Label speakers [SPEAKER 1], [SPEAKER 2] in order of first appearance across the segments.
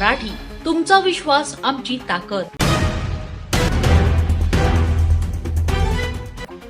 [SPEAKER 1] मराठी, तुमचा विश्वास आमची ताकद।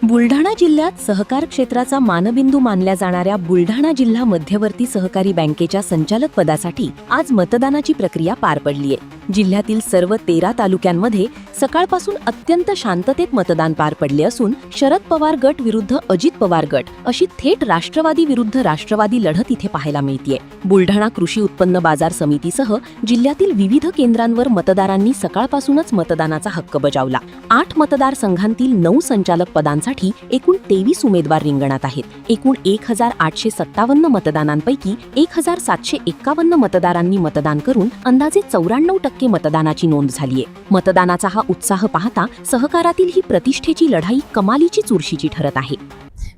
[SPEAKER 2] बुलढाणा जिल्ह्यात सहकार क्षेत्राचा मानबिंदू मानल्या जाणाऱ्या बुलढाणा जिल्हा मध्यवर्ती सहकारी बँकेच्या संचालक पदासाठी आज मतदानाची प्रक्रिया पार पडलीय। जिल्ह्यातील सर्व 13 तालुक्यांमध्ये सकाळपासून अत्यंत शांततेत मतदान पार पडले असून शरद पवार गट विरुद्ध अजित पवार गट अशी थेट राष्ट्रवादी विरुद्ध राष्ट्रवादी लढत इथे पाहायला मिळतेय। बुलढाणा कृषी उत्पन्न बाजार समितीसह जिल्ह्यातील विविध केंद्रांवर मतदारांनी सकाळपासूनच मतदानाचा हक्क बजावला। 8 मतदारसंघांतील 9 संचालक पदांसाठी एकूण 23 उमेदवार रिंगणात आहेत। एकूण 1857 मतदानांपैकी 1751 मतदारांनी मतदान करून अंदाजे 94% मतदानाची नोंद झालीय। मतदानाचा हा उत्साह पाहता सहकारातील ही प्रतिष्ठेची लढाई कमालीची चुरशीची ठरत आहे।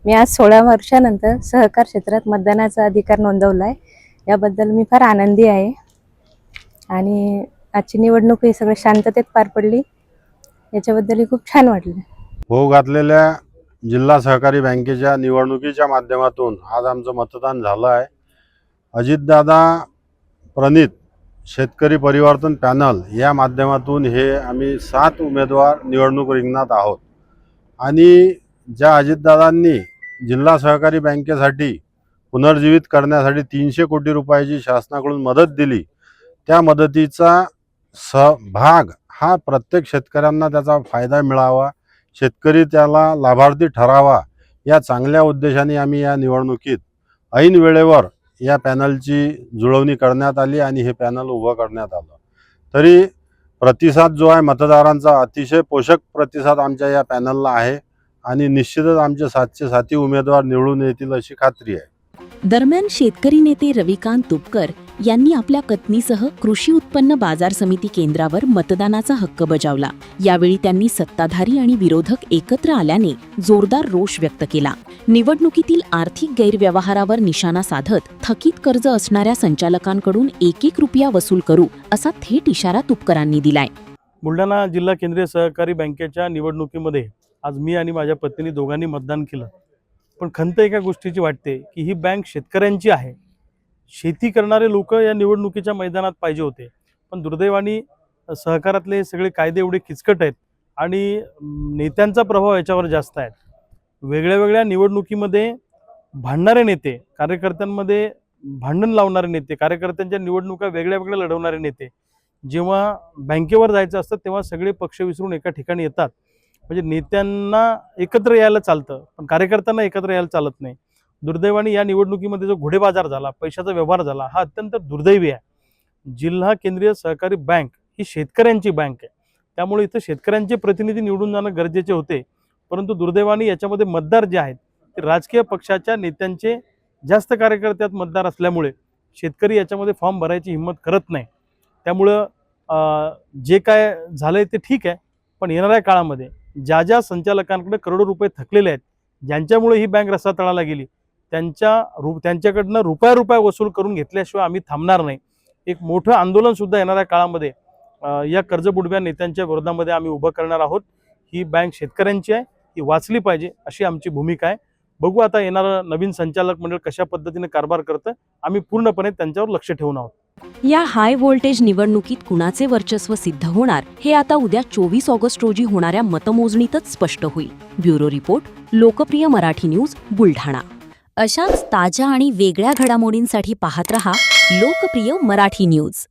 [SPEAKER 3] मी आज 16 वर्षानंतर सहकार क्षेत्रात मतदानाचा अधिकार नोंदवलाय, याबद्दल मी फार आनंदी आहे। आणि आजची निवडणूक ही सगळी शांततेत पार पडली, याच्याबद्दल खूप छान वाटलं।
[SPEAKER 4] होऊ घातलेल्या जिल्हा सहकारी बँकेच्या निवडणुकीच्या माध्यमातून आज आमचं मतदान झालं आहे। अजितदादा प्रणित शेतकरी परिवर्तन पॅनल या माध्यमातून हे आम्ही 7 उमेदवार निवडणूक रिंगणात आहोत। आणि ज्या अजितदादांनी जिल्हा सहकारी बँकेसाठी पुनर्जीवित करण्यासाठी 300 कोटी रुपयाची शासनाकडून मदत दिली, त्या मदतीचा सहभाग हा प्रत्येक शेतकऱ्यांना त्याचा फायदा मिळावा, शेतकरी त्याला लाभार्थी ठरावा, या चांगल्या उद्देशाने आम्ही या निवडणुकीत ऐन वेळेवर या पॅनलची जुळवणी करण्यात आली आणि हे पॅनल उभं करण्यात आलं। तरी प्रतिसाद जो आहे मतदारांचा अतिशय पोषक प्रतिसाद आमच्या या पॅनलला आहे आणि निश्चितच आमचे 7चे 7 उमेदवार निवडून येतील अशी खात्री आहे।
[SPEAKER 2] दरम्यान शेतकरी नेते रविकांत तुपकर यांनी आपल्या पत्नीसह कृषी उत्पन्न बाजार समिती केंद्रावर मतदानाचा हक्क बजावला। यावेळी त्यांनी सत्ताधारी आणि विरोधक एकत्र आल्याने जोरदार रोष व्यक्त केला। निवडणुकीतील आर्थिक गैरव्यवहारावर निशाणा साधत थकीत कर्ज असणाऱ्या संचालकांकडून 1-1 रुपया वसूल करू असा थेट इशारा तुपकरांनी दिलाय।
[SPEAKER 5] बुलढाणा जिल्हा केंद्रीय सहकारी बँकेच्या निवडणुकीमध्ये आज मी आणि माझ्या पत्नीने दोघांनी मतदान केलं। पण खंत एका गोष्टीची वाटते की ही बँक शेतकऱ्यांची आहे। शेती करणारे लोक या निवडणुकीच्या मैदानात पाहिजे होते, पण दुर्दैवाने सहकारातले सगळे कायदे एवढे किचकट आहेत आणि नेत्यांचा प्रभाव याच्यावर जास्त आहे। वेगळ्या वेगळ्या निवडणुकीमध्ये भांडणारे नेते, कार्यकर्त्यांमध्ये भांडण लावणारे नेते, कार्यकर्त्यांच्या निवडणुका वेगळ्या वेगळ्या लढवणारे नेते जेव्हा बँकेवर जायचं असतं तेव्हा सगळे पक्ष विसरून एका ठिकाणी येतात। म्हणजे नेत्यांना एकत्र यायला चालतं, पण कार्यकर्त्यांना एकत्र यायला चालत नाही। दुर्दैवाने या निवडणुकीमध्ये जो घोडेबाजार झाला, पैशाचा व्यवहार झाला, हा अत्यंत दुर्दैवी आहे। जिल्हा केंद्रीय सहकारी बँक ही शेतकऱ्यांची बँक आहे, त्यामुळे इथं शेतकऱ्यांचे प्रतिनिधी निवडून जाणं गरजेचे होते। परंतु दुर्दैवाने याच्यामध्ये मतदार जे आहेत ते राजकीय पक्षाच्या नेत्यांचे जास्त कार्यकर्त्यात मतदार असल्यामुळे शेतकरी याच्यामध्ये फॉर्म भरायची हिंमत करत नाही। त्यामुळं जे काय झालंय ते ठीक आहे, पण येणाऱ्या काळामध्ये ज्या संचालकांकडे करोडो रुपये थकलेले आहेत, ज्यांच्यामुळे ही बँक रसातळाला गेली, त्यांच्याकडनं रुपया वसूल करून घेतल्याशिवाय आम्ही थांबणार नाही। एक मोठं आंदोलन सुद्धा येणाऱ्या काळामध्ये या कर्जबुडव्या नेत्यांच्या विरोधामध्ये आम्ही उभं करणार आहोत। ही बँक शेतकऱ्यांची आहे, ही वाचली पाहिजे अशी आमची भूमिका आहे। बघू आता येणारं नवीन संचालक मंडळ कशा पद्धतीने कारभार करतं, आम्ही पूर्णपणे त्यांच्यावर लक्ष ठेवून आहोत।
[SPEAKER 2] या हाय व्होल्टेज निवडणुकीत कुणाचे वर्चस्व सिद्ध होणार हे आता उद्या 24 ऑगस्ट रोजी होणाऱ्या मतमोजणीतच स्पष्ट होईल। ब्युरो रिपोर्ट, लोकप्रिय मराठी न्यूज, बुलढाणा। अशाच ताज्या आणि वेगळ्या घडामोडींसाठी पाहत रहा लोकप्रिय मराठी न्यूज।